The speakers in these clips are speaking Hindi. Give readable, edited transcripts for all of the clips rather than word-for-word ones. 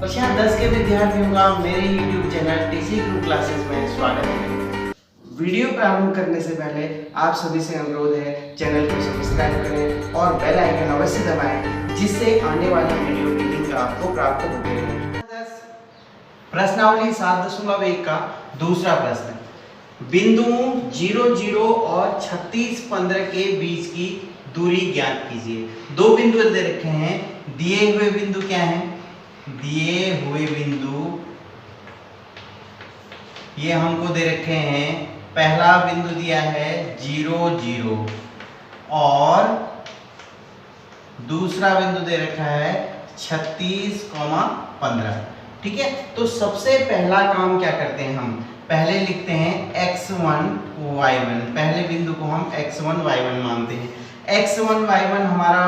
कक्षा 10 के विद्यार्थियों का मेरे YouTube channel TC group classes में स्वागत है। वीडियो प्रारंभ करने से पहले आप सभी से अनुरोध है चैनल को सब्सक्राइब करें और बेल आइकन अवश्य दबाएं जिससे आने वाली वीडियो की लिंक आपको प्राप्त होती रहे। प्रश्नावली 7.1 का दूसरा प्रश्न, बिंदु 0, 0 और 36, 15 के बीच की दूरी ज्ञात कीजिए। दो बिंदु दे रखे हैं, दिए हुए बिंदु क्या हैं? दिए हुए बिंदु ये हमको दे रखे हैं। पहला बिंदु दिया है 0, 0 और दूसरा बिंदु दे रखा है 36, 15। ठीक है, तो सबसे पहला काम क्या करते हैं हम? पहले लिखते हैं x1 y1। पहले बिंदु को हम x1 y1 मानते हैं। x1 y1 हमारा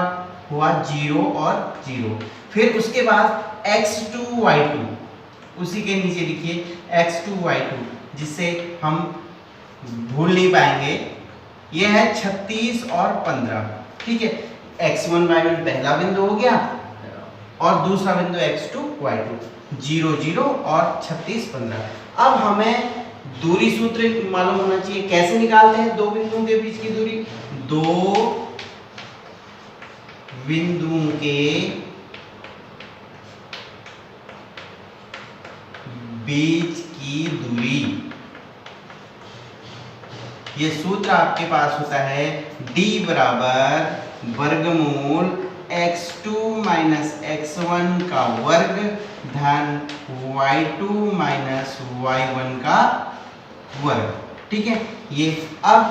हुआ 0 और 0। फिर उसके बाद x2 y2, उसी के नीचे लिखिए x2 y2 जिससे हम भूल नहीं पाएंगे। ये है 36 और 15। ठीक है, x1 y1 पहला बिंदु हो गया और दूसरा बिंदु x2 y2, 0, 0 और 36, 15। अब हमें दूरी सूत्र मालूम होना चाहिए। कैसे निकालते हैं दो बिंदुओं के बीच की दूरी? दो बिंदुओं के बीच की दूरी, ये सूत्र आपके पास होता है d बराबर वर्गमूल x2 माइनस x1 का वर्ग धन y2 माइनस y1 का वर्ग। ठीक है, ये अब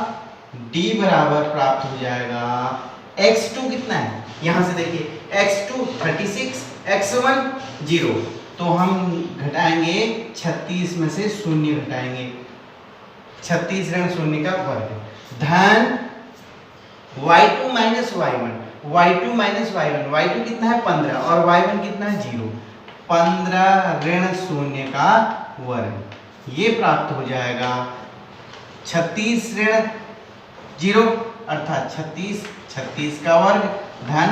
d बराबर प्राप्त हो जाएगा। x2 कितना है? यहां से देखिए x2 36, x1 0, तो हम घटाएंगे 36 में से 0 घटाएंगे, 36 ऋण 0 का वर्ग धन y2 minus y1, y2 minus y1, y2 कितना है 15 और y1 कितना है 0, 15 ऋण 0 का वर्ग। ये प्राप्त हो जाएगा 36 ऋण 0 अर्थात 36 का वर्ग धन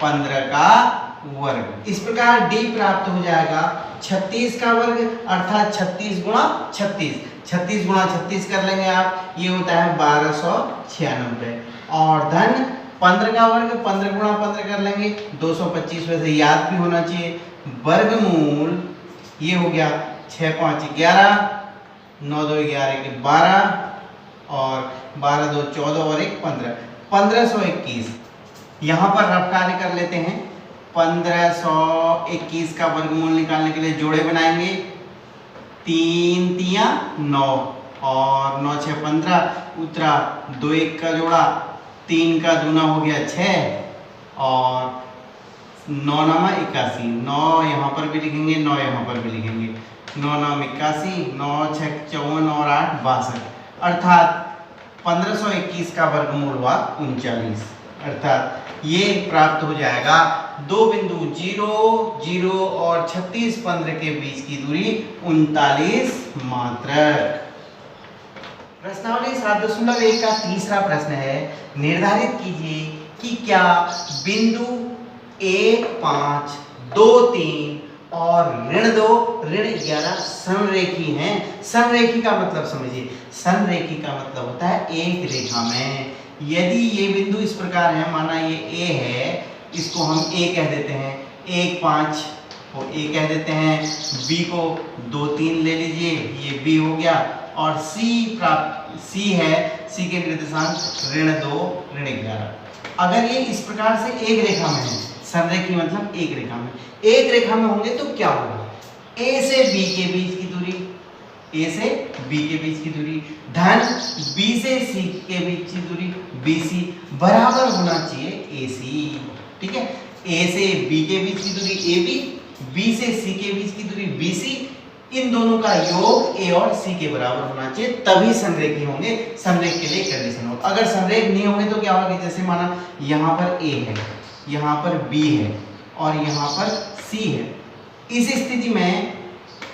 15 का वर्ग। इस प्रकार d प्राप्त हो जाएगा 36 का वर्ग अर्थात 36 गुणा 36, 36 गुणा 36 कर लेंगे आप, ये होता है 1296 और धन 15 का वर्ग 15 गुणा 15 कर लेंगे 225। वैसे याद भी होना चाहिए। वर्गमूल ये हो गया 6, 5, 11, 9, 2, 11 के 12 और 12, 2, 14 और 1, 15, 1521। यहाँ पर रफ कार्य कर लेते हैं। 1521 का वर्गमूल निकालने के लिए जोड़े बनाएंगे। 3 तिया 9 और 9 6 15 उतरा, 2 1 का जोड़ा, 3 का दूना हो गया 6 और 9 9 81, 9 यहाँ पर भी लिखेंगे, 9 यहाँ पर भी लिखेंगे, 9 9 81, 9 6 54 और 8 62 अर्थात 1521 का वर्गमूल हुआ 39। अर्थात ये प्राप्त हो जाएगा दो बिंदु 0, 0 और 36, 15 के बीच की दूरी 39 मात्रक। प्रश्नावली 7.1 का तीसरा प्रश्न है, निर्धारित कीजिए कि क्या बिंदु 1, 5, 2, 3 और ऋण 2, ऋण 11 संरेखी हैं। संरेखी का मतलब समझिए, संरेखी का मतलब होता है एक रेखा में। यदि ये बिंदु इस प्रकार है, माना ये A है, इसको हम A कह देते हैं, 1, 5 को A कह देते हैं, B को 2, 3 ले लीजिए, ये B हो गया और C है, C के निर्देशांक ऋण 2, ऋण 11। अगर ये इस प्रकार से एक रेखा में है, संरेखी मतलब एक रेखा में, एक रेखा में होंगे तो क्या होगा? A से B के बीच की दूरी, A से B के बीच की दूरी धन B से C के बीच की दूरी BC बराबर होना चाहिए AC। ठीक है, A से B के बीच की दूरी AB, B से C के बीच की दूरी BC, इन दोनों का योग A और C के बराबर होना चाहिए, तभी संरेखी होंगे। संरेख के लिए कंडीशन हो, अगर संरेख नहीं होंगे तो क्या होगा? जैसे माना यहाँ पर A है, यहाँ पर B है और यहाँ पर C है। इस स्थिति में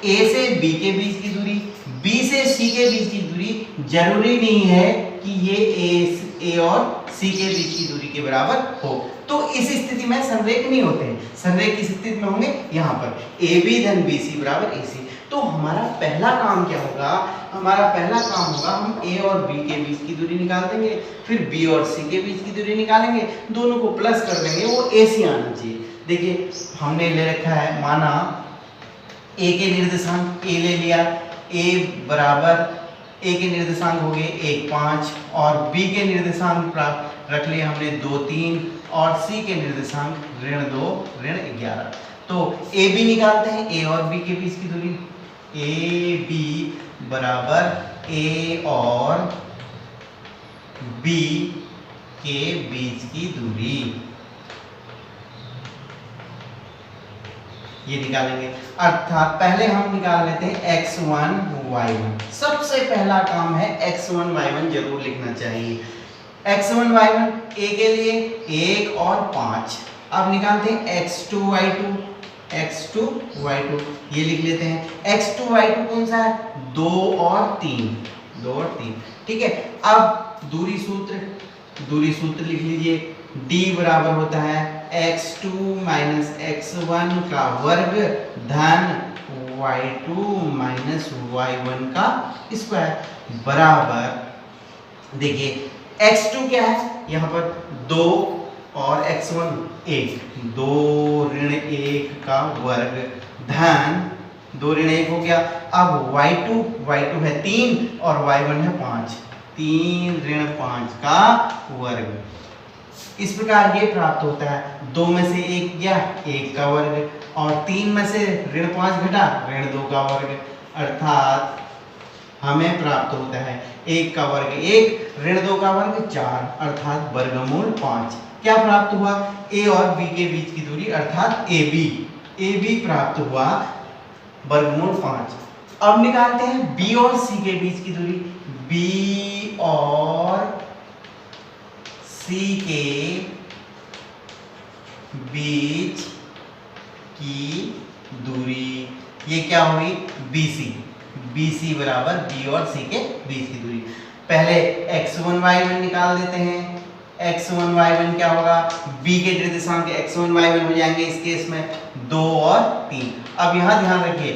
A से B के बीच की दूरी, B से C के बीच की दूरी जरूरी नहीं है कि ये ए और सी के बीच की दूरी के बराबर हो। तो इस स्थिति में संरेख नहीं होते हैं, संरेख किस स्थिति में होंगे, यहाँ पर ए बी धन बी सी बराबर ए सी। तो हमारा पहला काम क्या होगा, हमारा पहला काम होगा हम ए और बी के बीच की दूरी निकाल देंगे, फिर बी और सी के बीच की दूरी निकालेंगे, दोनों को प्लस कर देंगे, वो ए सी आना चाहिए। देखिए हमने ले रखा है, माना ए के निर्देशांक ए ले लिया, ए बराबर ए के निर्देशांक हो गए 1 5 और बी के निर्देशांक प्राप्त रख लिए हमने 2 3 और सी के निर्देशांक -2 -11। तो ए बी निकालते हैं, ए और बी के बीच की दूरी, ए बी बराबर ए और बी के बीच की दूरी, ये निकालेंगे। अर्थात पहले हम निकाल लेते हैं x1 y1। सबसे पहला काम है x1 y1 जरूर लिखना चाहिए। x1 y1 ए के लिए 1 और 5। अब निकालते हैं x2 y2, x2 y2 ये लिख लेते हैं। x2 y2 कौन सा है, 2 और 3, ठीक है। अब दूरी सूत्र लिख लीजिए, d बराबर होता है x2 माइनस x1 का वर्ग धन y2 माइनस y1 का स्क्वायर बराबर, देखिए x2 क्या है, यहाँ पर 2 और x1 1, 2 ऋण 1 का वर्ग धन 2 ऋण 1 हो गया। अब y2 है 3 और y1 है 5, 3 ऋण 5 का वर्ग। इस प्रकार ये प्राप्त होता है, 2 में से 1 गया, 1 का वर्ग, और 3 में से ऋण 5 घटा, ऋण 2 का वर्ग। अर्थात हमें प्राप्त होता है 1 का वर्ग 1, ऋण 2 का वर्ग 4, अर्थात वर्गमूल 5। क्या प्राप्त हुआ, ए और बी के बीच की दूरी अर्थात ए बी प्राप्त हुआ वर्गमूल 5। अब निकालते हैं बी और सी के बीच की दूरी, बी और सी के बीच की दूरी, ये क्या हुई, BC बराबर बी और सी के बीच की दूरी। पहले x1 y1 निकाल देते हैं। x1 y1 क्या होगा, b के निर्देशांक x1 y1 हो जाएंगे इस केस में 2 और 3। अब यहाँ ध्यान रखिए,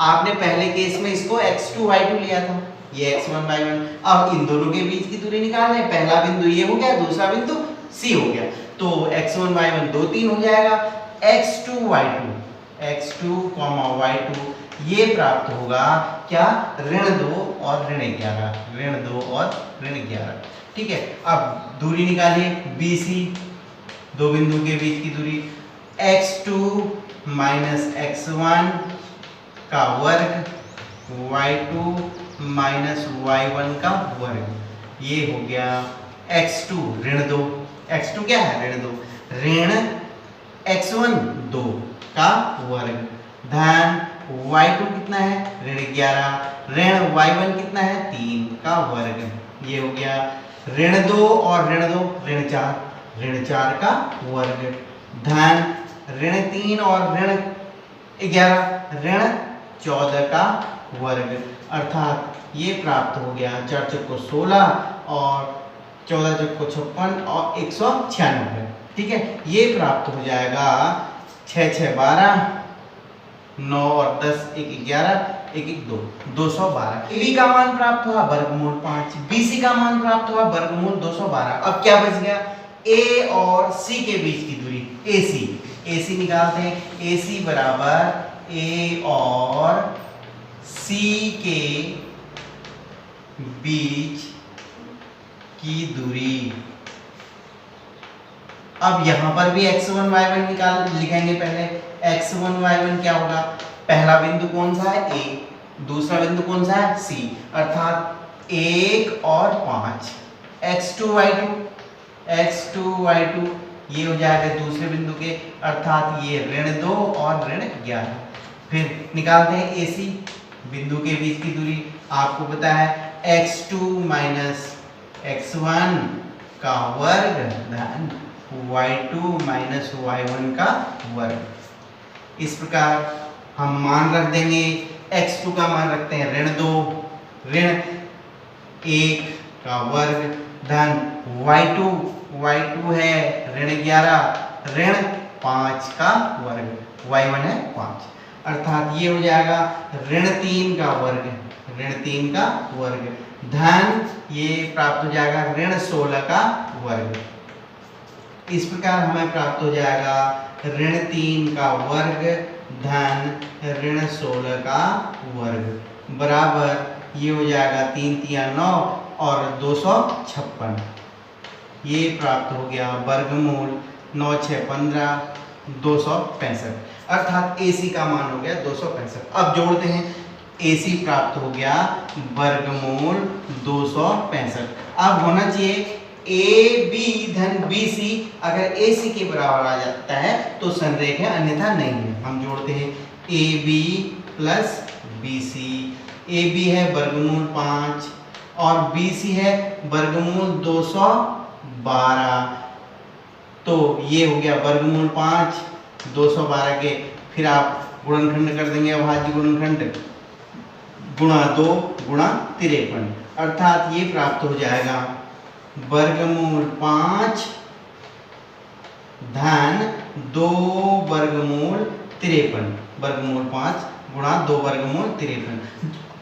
आपने पहले केस में इसको x2 y2 लिया था, ये x1 y1। अब इन दोनों के बीच की दूरी निकालने, पहला बिंदु ये हो गया, दूसरा बिंदु C हो गया, तो x1 y1 2 3 हो जाएगा। x2 y2 ये प्राप्त होगा क्या, ऋण 2 और ऋण 11, ठीक है। अब दूरी निकालिए, BC, दो बिंदु के बीच की दूरी, x2 माइनस x1 का वर्ग, y2 माइनस y1 का वर्ग, ये हो गया x2 ऋण 2, x2 क्या है, ऋण 2, ऋण x1 2 का वर्ग धन y2 कितना है, ऋण 11, ऋण y1 कितना है, 3 का वर्ग, ये हो गया ऋण 2 और ऋण 2 ऋण 4 का वर्ग धन ऋण 3 और ऋण 11 ऋण 14 का वर्ग। अर्थात ये प्राप्त हो गया 4 चौको 16 और 14 चौको 56 और 196, ठीक है। ये प्राप्त हो जाएगा 6 6 12, 9 और 10 1 11, 1 1 2, 212। AB का मान प्राप्त हुआ वर्गमूल 5, BC का मान प्राप्त हुआ वर्गमूल 212। अब क्या बच गया, A और C के बीच की दूरी, AC निकालते हैं। AC बराबर A और C के बीच की दूरी। अब यहां पर भी x1 y1 निकाल लिखेंगे। पहले x1 y1 क्या होगा, पहला बिंदु कौन सा है, A, दूसरा बिंदु कौन सा है, C, अर्थात 1 और 5। x2 y2 ये हो जाएगा दूसरे बिंदु के, अर्थात ये ऋण 2 और ऋण 11। फिर निकालते हैं AC, बिंदु के बीच की दूरी आपको पता है x2 माइनस x1 का वर्ग धन y2 माइनस y1 का वर्ग। इस प्रकार हम मान रख देंगे, x2 का मान रखते हैं ऋण 2, ऋण 1 का वर्ग धन y2 है ऋण 11 ऋण 5 का वर्ग, y1 है 5, अर्थात ये हो जाएगा ऋण 3 का वर्ग धन ये प्राप्त हो जाएगा ऋण 16 का वर्ग। इस प्रकार हमें प्राप्त हो जाएगा ऋण 3 का वर्ग धन ऋण 16 का वर्ग बराबर ये हो जाएगा 3 तिया 9 और 256, ये प्राप्त हो गया वर्गमूल 9 6 15 265, अर्थात AC का मान हो गया 265। अब जोड़ते हैं, AC प्राप्त हो गया वर्गमूल 265। अब होना चाहिए AB धन BC, अगर AC के बराबर आ जाता है तो संरेख है, अन्यथा नहीं है। हम जोड़ते हैं AB प्लस BC, AB है वर्गमूल 5 और BC है वर्गमूल 212, तो ये हो गया वर्गमूल 5 212 के, फिर आप गुणनखंड कर देंगे, अभाज्य गुणनखंड गुणा 2 गुणा 53, अर्थात ये प्राप्त हो जाएगा वर्गमूल 5 धन 2 वर्गमूल 53, वर्गमूल 5 गुणा 2 वर्गमूल 53,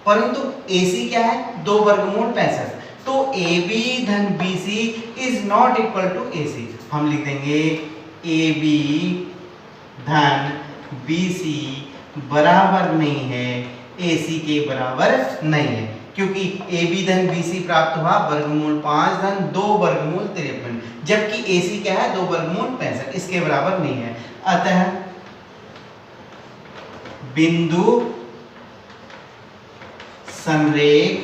परंतु AC क्या है 2 वर्गमूल 65, तो AB धन BC is not equal to AC। हम लिख देंगे AB धन BC बराबर नहीं है AC के बराबर नहीं है, क्योंकि AB धन BC प्राप्त हुआ वर्गमूल 5 धन 2 वर्गमूल 53, जबकि AC क्या है 2 वर्गमूल 65, इसके बराबर नहीं है। अतः बिंदु संरेख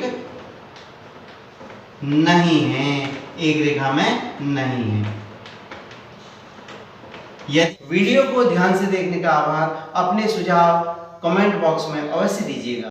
नहीं है, एक रेखा में नहीं है। यह वीडियो को ध्यान से देखने का आभार। अपने सुझाव कमेंट बॉक्स में अवश्य दीजिएगा।